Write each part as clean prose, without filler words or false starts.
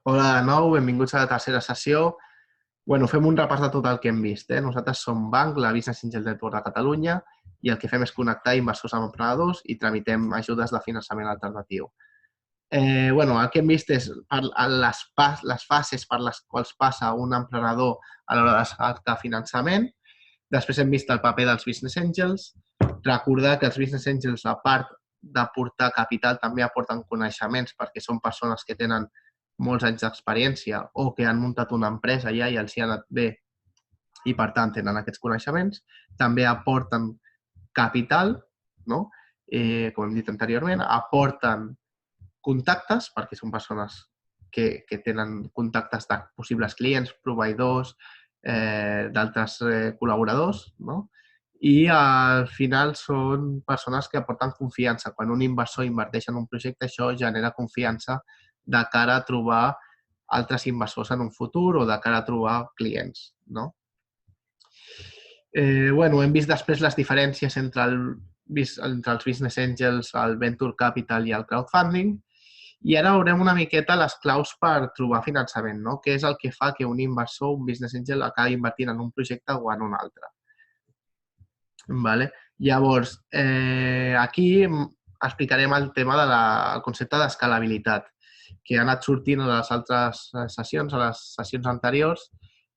Hola de nou, benvinguts a la tercera sessió. Fem un repàs de tot el que hem vist. Nosaltres som Banc, la Business Angel Network de Catalunya, i el que fem és connectar inversors amb emprenedors i tramitem ajudes de finançament alternatiu. El que hem vist és les fases per les quals passa un emprenedor a l'hora de cercar finançament. Després hem vist el paper dels Business Angels. Recordar que els Business Angels, a part d'aportar capital, també aporten coneixements perquè són persones que tenen molts anys d'experiència o que han muntat una empresa ja i els hi ha anat bé i, per tant, tenen aquests coneixements. També aporten capital, no? Com hem dit anteriorment, aporten contactes, perquè són persones que tenen contactes de possibles clients, proveïdors, d'altres col·laboradors, no? I al final són persones que aporten confiança. Quan un inversor inverteix en un projecte, això genera confiança de cara a trobar altres inversors en un futur o de cara a trobar clients, no? Hem vist després les diferències entre els Business Angels, el Venture Capital i el Crowdfunding, i ara veurem una miqueta les claus per trobar finançament, no? Què és el que fa que un inversor, un Business Angel, acabi invertint en un projecte o en un altre. Vale? Llavors, aquí explicarem el tema del concepte d'escalabilitat, que ha anat sortint a les altres sessions, a les sessions anteriors,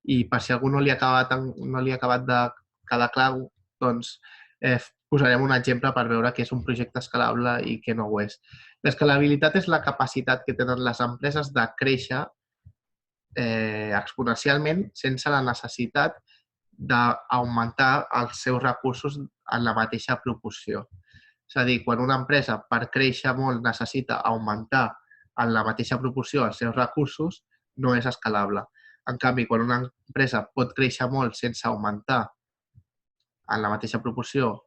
i per si algú no li ha acabat de quedar clar, doncs posarem un exemple per veure què és un projecte escalable i què no ho és. L'escalabilitat és la capacitat que tenen les empreses de créixer exponencialment sense la necessitat d'augmentar els seus recursos en la mateixa proporció. És a dir, quan una empresa per créixer molt necessita augmentar en la mateixa proporció els seus recursos, no és escalable. En canvi, quan una empresa pot créixer molt sense augmentar en la mateixa proporció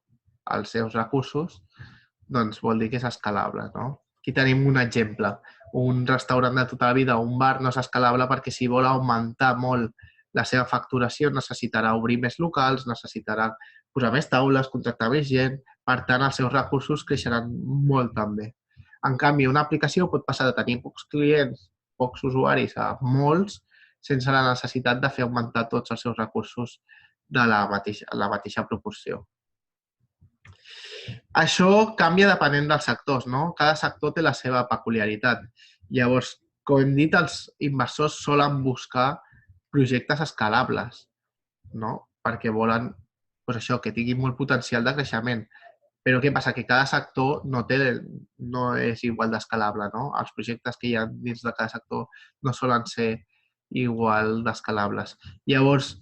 els seus recursos, doncs vol dir que és escalable, no? Aquí tenim un exemple. Un restaurant de tota la vida, un bar, no és escalable perquè si vol augmentar molt la seva facturació necessitarà obrir més locals, necessitarà posar més taules, contractar més gent, per tant els seus recursos creixeran molt també. En canvi, una aplicació pot passar de tenir pocs clients, pocs usuaris a molts, sense la necessitat de fer augmentar tots els seus recursos de la mateixa proporció. Això canvia depenent dels sectors, no? Cada sector té la seva peculiaritat. Llavors, com hem dit, els inversors solen buscar projectes escalables, no? Perquè volen que tinguin molt potencial de creixement. Però què passa? Que cada sector no és igual d'escalable, no? Els projectes que hi ha dins de cada sector no solen ser igual d'escalables. Llavors,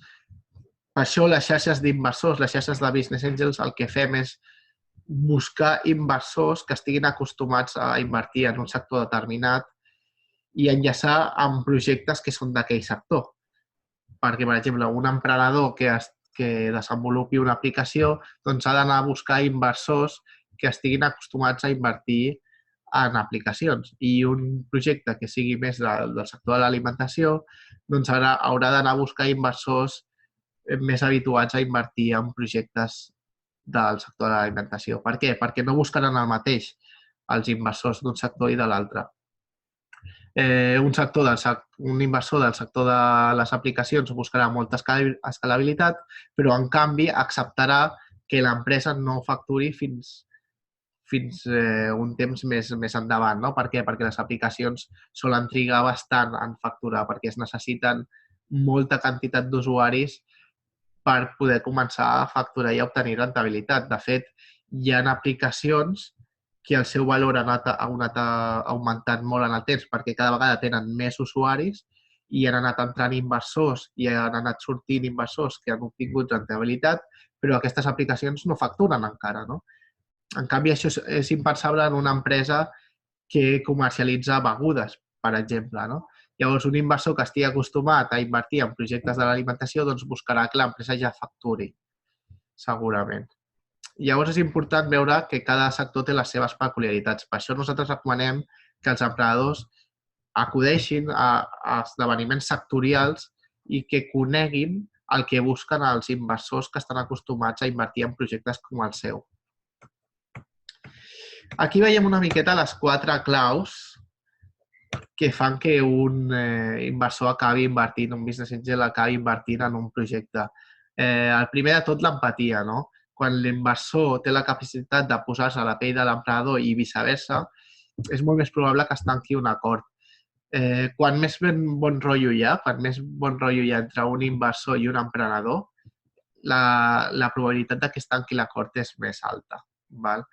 per això les xarxes d'inversors, les xarxes de Business Angels, el que fem és buscar inversors que estiguin acostumats a invertir en un sector determinat i enllaçar amb projectes que són d'aquell sector. Perquè, per exemple, un emprenedor que desenvolupi una aplicació doncs ha d'anar a buscar inversors que estiguin acostumats a invertir en aplicacions. I un projecte que sigui més del sector de l'alimentació doncs haurà d'anar a buscar inversors més habituats a invertir en projectes del sector de l'alimentació. Per què? Perquè no buscaran el mateix els inversors d'un sector i de l'altre. Un inversor del sector de les aplicacions buscarà molta escalabilitat, però en canvi acceptarà que l'empresa no facturi fins un temps més endavant. No? Per què? Perquè les aplicacions solen trigar bastant en facturar, perquè es necessiten molta quantitat d'usuaris per poder començar a facturar i a obtenir rentabilitat. De fet, hi ha aplicacions que el seu valor ha anat augmentant molt en el temps perquè cada vegada tenen més usuaris i han anat entrant inversors i han anat sortint inversors que han obtingut rentabilitat, però aquestes aplicacions no facturen encara, no? En canvi, això és impensable en una empresa que comercialitza begudes, per exemple, no? Llavors, un inversor que estigui acostumat a invertir en projectes de l'alimentació doncs buscarà que l'empresa ja facturi, segurament. Llavors, és important veure que cada sector té les seves peculiaritats. Per això nosaltres recomanem que els emprenedors acudeixin a esdeveniments sectorials i que coneguin el que busquen els inversors que estan acostumats a invertir en projectes com el seu. Aquí veiem una miqueta les 4 claus que fan que un inversor acabi invertint, un business angel acabi invertint en un projecte. El primer de tot, l'empatia, no? Quan l'inversor té la capacitat de posar-se a la pell de l'emprenedor i viceversa, és molt més probable que es tanqui un acord. Quan més bon rotllo hi ha, quan més bon rotllo hi ha entre un inversor i un emprenedor, la probabilitat de que es tanqui l'acord és més alta. Val?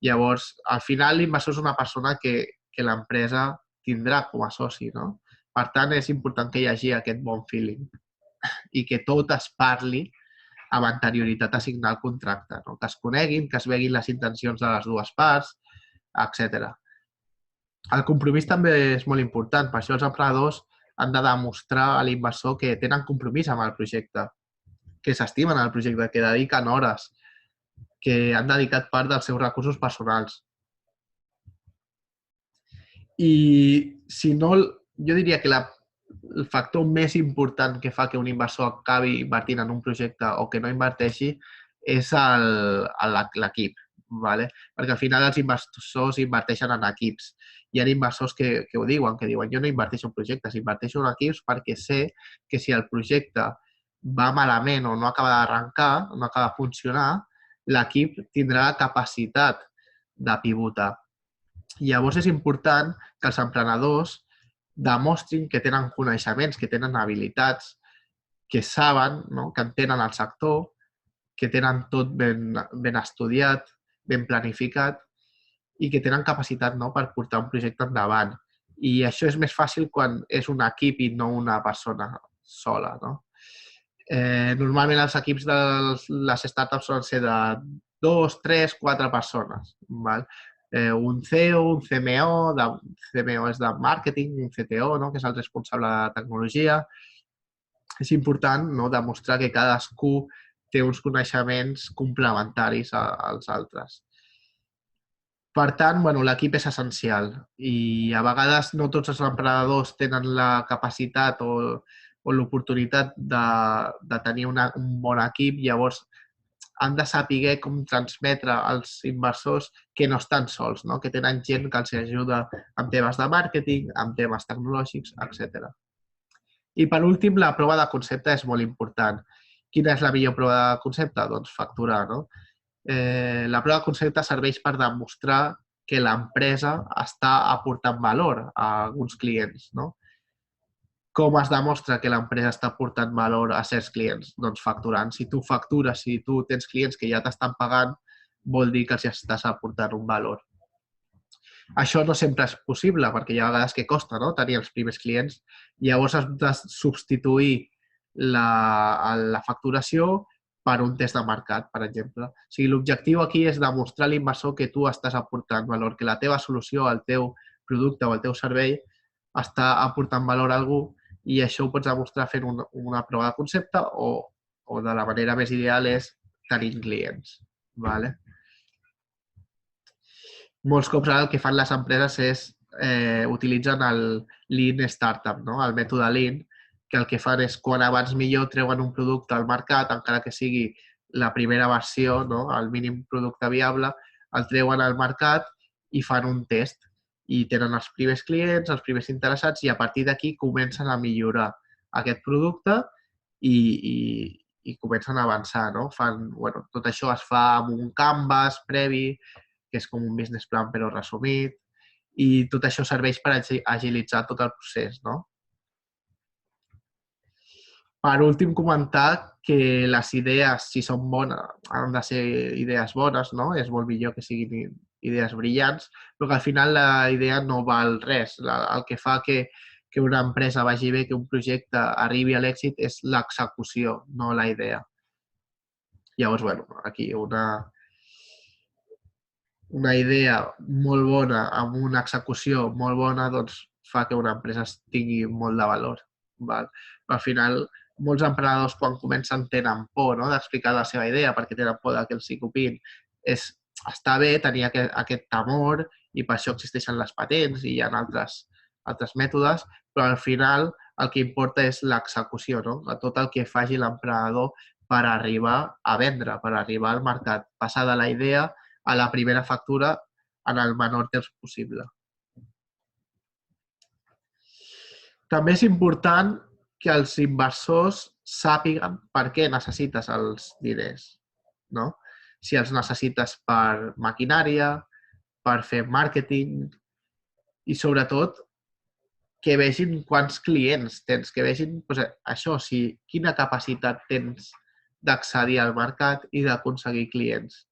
Llavors, al final, l'inversor és una persona que l'empresa tindrà com a soci, no? Per tant, és important que hi hagi aquest bon feeling i que tot es parli amb anterioritat a signar el contracte, no? Que es coneguin, que es veguin les intencions de les dues parts, etc. El compromís també és molt important, per això els emprenedors han de demostrar a l'inversor que tenen compromís amb el projecte, que s'estimen al projecte, que dediquen hores, que han dedicat part dels seus recursos personals. I si no, jo diria que el factor més important que fa que un inversor acabi invertint en un projecte o que no inverteixi és l'equip. ¿Vale? Perquè al final els inversors inverteixen en equips. Hi ha inversors que ho diuen, que diuen jo no inverteixo en projectes, inverteixo en equips perquè sé que si el projecte va malament o no acaba d'arrencar, no acaba de funcionar, l'equip tindrà la capacitat de pivotar. Llavors és important que els emprenedors demostrin que tenen coneixements, que tenen habilitats, que saben, no? Que entenen el sector, que tenen tot ben estudiat, ben planificat i que tenen capacitat, no? Per portar un projecte endavant. I això és més fàcil quan és un equip i no una persona sola. No? Normalment els equips de les startups solen ser de 2, 3, 4 persones. Val? Un CEO, un CMO, CMO és de màrqueting, un CTO, no? Que és el responsable de tecnologia. És important, no? Demostrar que cadascú té uns coneixements complementaris als altres. Per tant, bueno, l'equip és essencial i a vegades no tots els emprenedors tenen la capacitat o l'oportunitat de tenir un bon equip, llavors han de saber com transmetre als inversors que no estan sols, no? Que tenen gent que els ajuda amb temes de màrqueting, amb temes tecnològics, etc. I per últim, la prova de concepte és molt important. Quina és la millor prova de concepte? Doncs facturar, no? La prova de concepte serveix per demostrar que l'empresa està aportant valor a alguns clients, no? Com es demostra que l'empresa està aportant valor a certs clients? Doncs facturant. Si tu factures, si tu tens clients que ja t'estan pagant, vol dir que els estàs aportant un valor. Això no sempre és possible, perquè hi ha vegades que costa, no?, tenir els primers clients. Llavors has de substituir la facturació per un test de mercat, per exemple. O sigui, l'objectiu aquí és demostrar a l'inversor que tu estàs aportant valor, que la teva solució, el teu producte o el teu servei està aportant valor a algú i això ho pots demostrar fent una prova de concepte o de la manera més ideal és tenint clients. ¿Vale? Molts cops ara el que fan les empreses és utilitzen el Lean Startup, no? El mètode Lean, que el que fan és quan abans millor treuen un producte al mercat, encara que sigui la primera versió, no? El mínim producte viable, el treuen al mercat i fan un test. I tenen els primers clients, els primers interessats i a partir d'aquí comencen a millorar aquest producte i comencen a avançar. No? Tot això es fa amb un canvas previ, que és com un business plan però resumit, i tot això serveix per agilitzar tot el procés. No? Per últim, comentar que les idees, si són bones, han de ser idees bones, no? És molt millor que siguin idees brillants, però que al final la idea no val res. El que fa que una empresa vagi bé, que un projecte arribi a l'èxit, és l'execució, no la idea. Llavors, bueno, aquí una idea molt bona amb una execució molt bona doncs fa que una empresa tingui molt de valor. Val? Però al final, molts emprenedors quan comencen tenen por, no?, d'explicar la seva idea perquè tenen por que els hi copiïn. Està bé tenir aquest temor i per això existeixen les patents i hi ha altres mètodes, però al final el que importa és l'execució, no? Tot el que faci l'emprenedor per arribar a vendre, per arribar al mercat, passar de la idea a la primera factura en el menor temps possible. També és important que els inversors sàpiguen per què necessites els diners, no? Si els necessites per maquinària, per fer màrqueting i, sobretot, que vegin quants clients tens, que vegin això, quina capacitat tens d'accedir al mercat i d'aconseguir clients.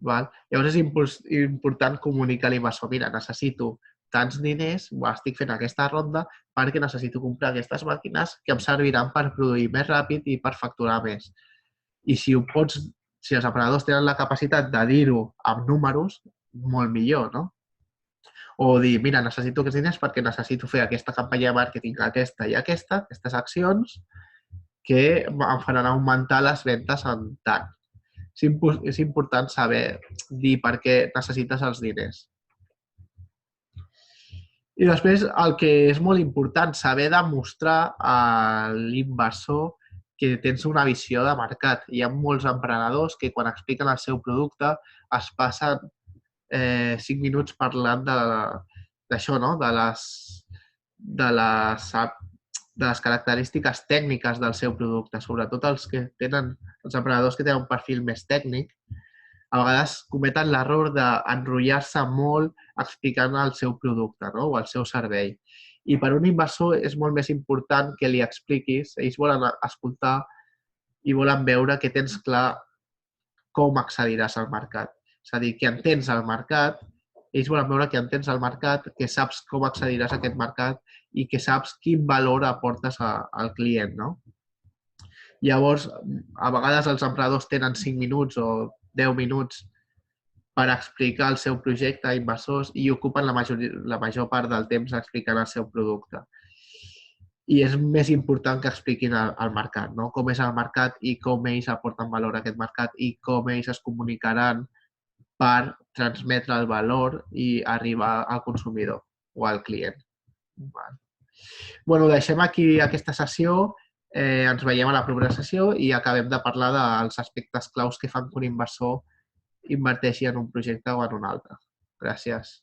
Val? Llavors és important comunicar a l'inversor, mira, necessito tants diners, estic fent aquesta ronda perquè necessito comprar aquestes màquines que em serviran per produir més ràpid i per facturar més. I si els emprenedors tenen la capacitat de dir-ho amb números, molt millor, no? O dir, mira, necessito aquests diners perquè necessito fer aquesta campanya de màrqueting, aquesta i aquestes accions que em faran augmentar les ventes en tant. És important saber dir per què necessites els diners. I després, el que és molt important, saber demostrar a l'inversor que tens una visió de mercat. Hi ha molts emprenedors que quan expliquen el seu producte es passen 5 minuts parlant d'això, no? de les característiques tècniques del seu producte, sobretot els emprenedors que tenen un perfil més tècnic, a vegades cometen l'error d'enrotllar-se molt explicant el seu producte, no? O el seu servei. I per un inversor és molt més important que li expliquis, ells volen escoltar i volen veure que tens clar com accediràs al mercat. És a dir, que entens el mercat, ells volen veure que entens el mercat, que saps com accediràs a aquest mercat i que saps quin valor aportes al client, no? Llavors, a vegades els emprenedors tenen 5 minuts o 10 minuts per explicar el seu projecte a inversors i ocupen la major part del temps explicant el seu producte. I és més important que expliquin el mercat, no? Com és el mercat i com ells aporten valor a aquest mercat i com ells es comunicaran per transmetre el valor i arribar al consumidor o al client. Bueno, deixem aquí aquesta sessió. Ens veiem a la propera sessió i acabem de parlar dels aspectes claus que fan que un inversor inverteixi en un projecte o en un altre. Gràcies.